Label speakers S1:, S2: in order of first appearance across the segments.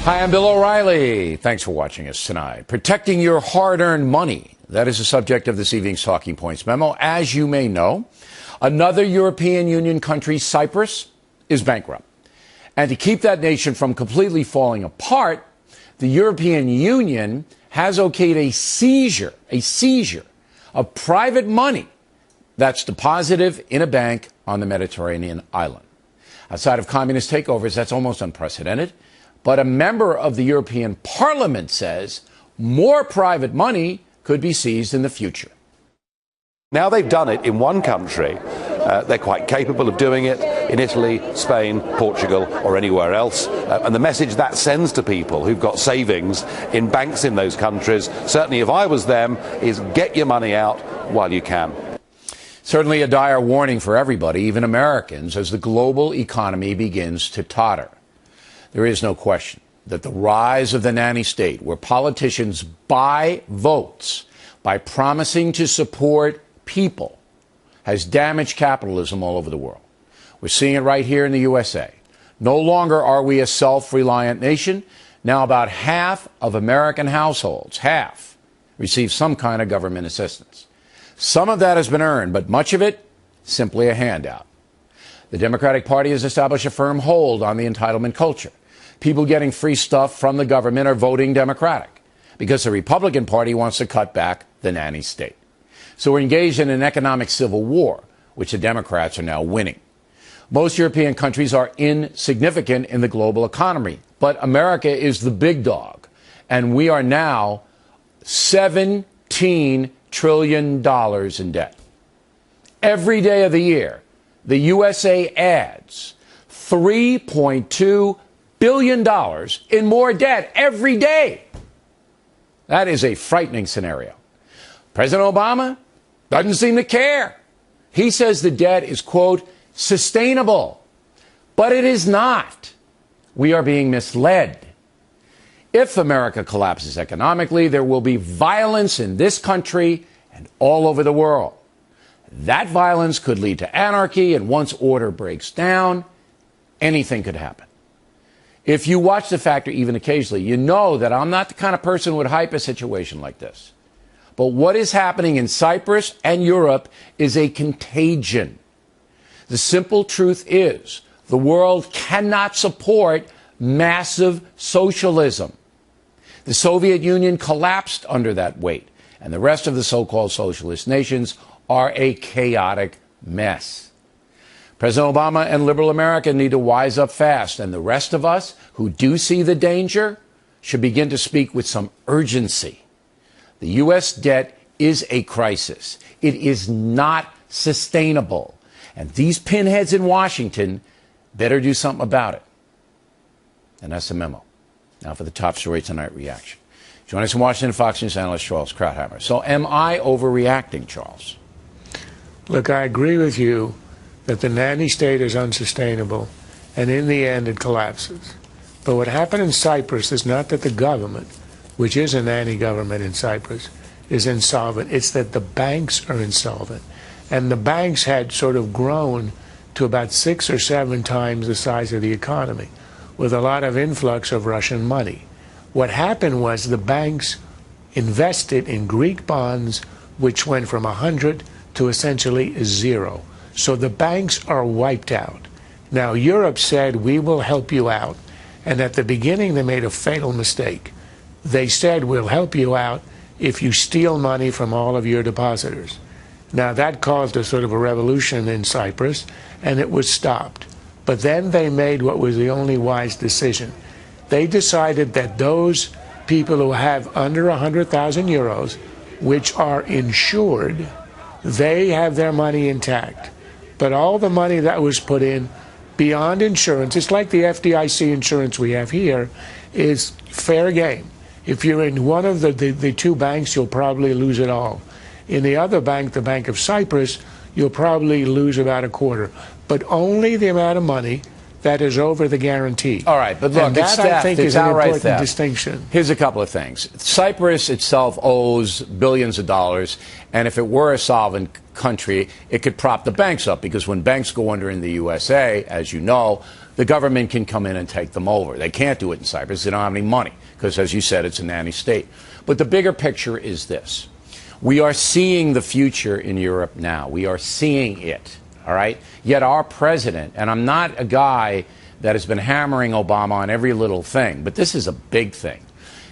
S1: Hi, I'm Bill O'Reilly. Thanks for watching us tonight. Protecting your hard-earned money. That is the subject of this evening's Talking Points memo. As you may know, another European Union country, Cyprus, is bankrupt. And to keep that nation from completely falling apart, the European Union has okayed a seizure of private money that's deposited in a bank on the Mediterranean island. Outside of communist takeovers, that's almost unprecedented. But a member of the European Parliament says more private money could be seized in the future.
S2: Now they've done it in one country. They're quite capable of doing it in Italy, Spain, Portugal, or anywhere else. And the message that sends to people who've got savings in banks in those countries, certainly if I was them, is get your money out while you can.
S1: Certainly a dire warning for everybody, even Americans, as the global economy begins to totter. There is no question that the rise of the nanny state, where politicians buy votes by promising to support people, has damaged capitalism all over the world. We're seeing it right here in the USA. No longer are we a self-reliant nation. Now about half of American households, receive some kind of government assistance. Some of that has been earned, but much of it, simply a handout. The Democratic Party has established a firm hold on the entitlement culture. People getting free stuff from the government are voting Democratic because the Republican Party wants to cut back the nanny state. So we're engaged in an economic civil war, which the Democrats are now winning. Most European countries are insignificant in the global economy, but America is the big dog, and we are now $17 trillion in debt. Every day of the year, the USA adds $3.2 billion in more debt every day. That is a frightening scenario. President Obama doesn't seem to care. He says the debt is, quote, sustainable. But it is not. We are being misled. If America collapses economically, there will be violence in this country and all over the world. That violence could lead to anarchy, and once order breaks down, anything could happen. If you watch The Factor even occasionally, you know that I'm not the kind of person who would hype a situation like this. But what is happening in Cyprus and Europe is a contagion. The simple truth is the world cannot support massive socialism. The Soviet Union collapsed under that weight, and the rest of the so-called socialist nations are a chaotic mess. President Obama and liberal America need to wise up fast, and the rest of us who do see the danger should begin to speak with some urgency. The U.S. debt is a crisis. It is not sustainable. And these pinheads in Washington better do something about it. And that's the memo. Now for the top story tonight reaction. Joining us in Washington, Fox News analyst Charles Krauthammer. So am I overreacting, Charles?
S3: Look, I agree with you that the nanny state is unsustainable, and in the end it collapses. But what happened in Cyprus is not that the government, which is a nanny government in Cyprus, is insolvent. It's that the banks are insolvent. And the banks had sort of grown to about 6 or 7 times the size of the economy, with a lot of influx of Russian money. What happened was the banks invested in Greek bonds, which went from 100 to essentially 0. So the banks are wiped out. Now, Europe said, we will help you out. And at the beginning, they made a fatal mistake. They said, we'll help you out if you steal money from all of your depositors. Now, that caused a sort of a revolution in Cyprus, and it was stopped. But then they made what was the only wise decision. They decided that those people who have under 100,000 euros, which are insured, they have their money intact. But all the money that was put in beyond insurance, it's like the FDIC insurance we have here, is fair game. If you're in one of the 2 banks, you'll probably lose it all. In the other bank, the Bank of Cyprus, you'll probably lose about a quarter. But only the amount of money that is over the guarantee.
S1: All right, but look,
S3: and that, I think, is an important distinction.
S1: Here's a couple of things. Cyprus itself owes billions of dollars, and if it were a solvent country, it could prop the banks up, because when banks go under in the USA, as you know, the government can come in and take them over. They can't do it in Cyprus. They don't have any money because, as you said, it's a nanny state. But the bigger picture is this. We are seeing the future in Europe now. We are seeing it, all right? Yet our president, and I'm not a guy that has been hammering Obama on every little thing, but this is a big thing.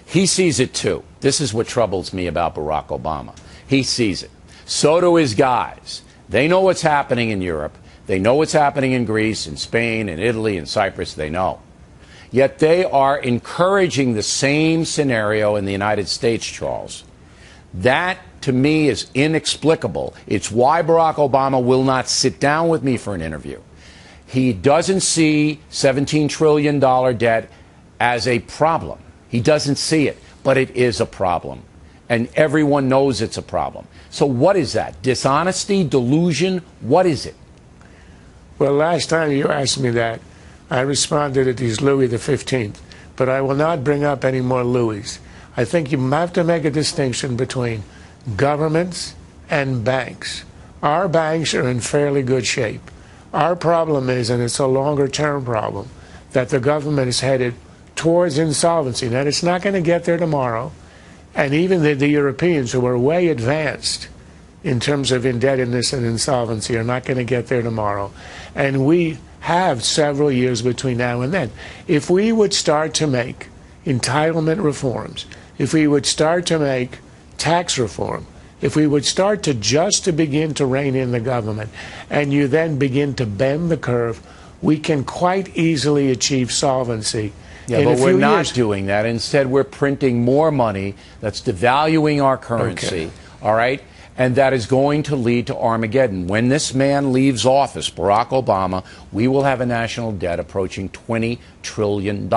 S1: He sees it too. This is what troubles me about Barack Obama. He sees it. So do his guys. They know what's happening in Europe. They know what's happening in Greece, in Spain, in Italy, in Cyprus. They know. Yet they are encouraging the same scenario in the United States, Charles. That, to me, is inexplicable. It's why Barack Obama will not sit down with me for an interview. He doesn't see $17 trillion debt as a problem. He doesn't see it, but it is a problem. And everyone knows it's a problem. So what is that? Dishonesty, delusion? What is it?
S3: Well, last time you asked me that, I responded that he's Louis XV, but I will not bring up any more Louis. I think you have to make a distinction between governments and banks. Our banks are in fairly good shape. Our problem is, and it's a longer-term problem, that the government is headed towards insolvency. Now, it's not going to get there tomorrow, and even the Europeans, who are way advanced in terms of indebtedness and insolvency, are not going to get there tomorrow. And we have several years between now and then. If we would start to make entitlement reforms, if we would start to make tax reform, if we would start to begin to rein in the government, and you then begin to bend the curve, we can quite easily achieve solvency.
S1: Yeah, but we're not doing that. Instead, we're printing more money that's devaluing our currency, all right? And that is going to lead to Armageddon. When this man leaves office, Barack Obama, we will have a national debt approaching $20 trillion.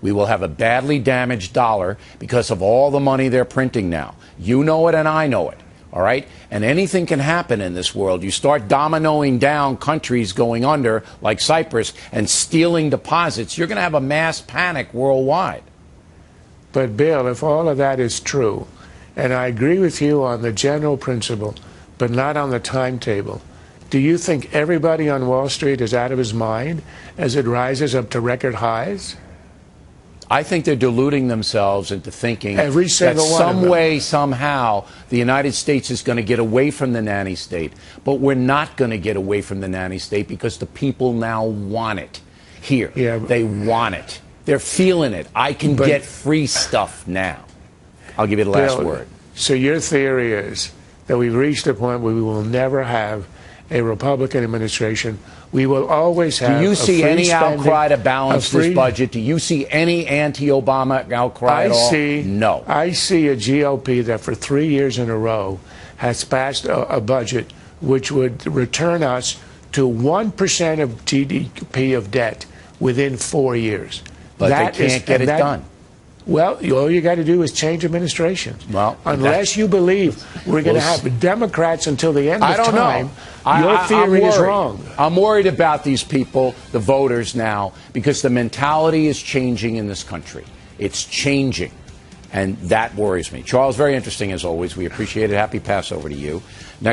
S1: We will have a badly damaged dollar because of all the money they're printing now. You know it and I know it, all right? And anything can happen in this world. You start dominoing down countries going under, like Cyprus, and stealing deposits, you're going to have a mass panic worldwide.
S3: But, Bill, if all of that is true, and I agree with you on the general principle, but not on the timetable, do you think everybody on Wall Street is out of his mind as it rises up to record highs?
S1: I think they're deluding themselves into thinking
S3: that
S1: some way, somehow, the United States is going to get away from the nanny state. But we're not going to get away from the nanny state because the people now want it here. Yeah, they want it. They're feeling it. I can get free stuff now. I'll give you the last word.
S3: So your theory is that we've reached a point where we will never have a Republican administration. We will always have.
S1: Do you see any outcry to balance this budget? Do you see any anti-Obama outcry at all? No.
S3: I see a GOP that for 3 years in a row has passed a budget which would return us to 1% of GDP of debt within 4 years.
S1: But they can't get it done.
S3: Well, all you got to do is change administrations. Well, unless you believe we're going to have Democrats until the end of time, your theory is wrong.
S1: I'm worried about these people, the voters now, because the mentality is changing in this country. It's changing, and that worries me. Charles, very interesting as always. We appreciate it. Happy Passover to you. Next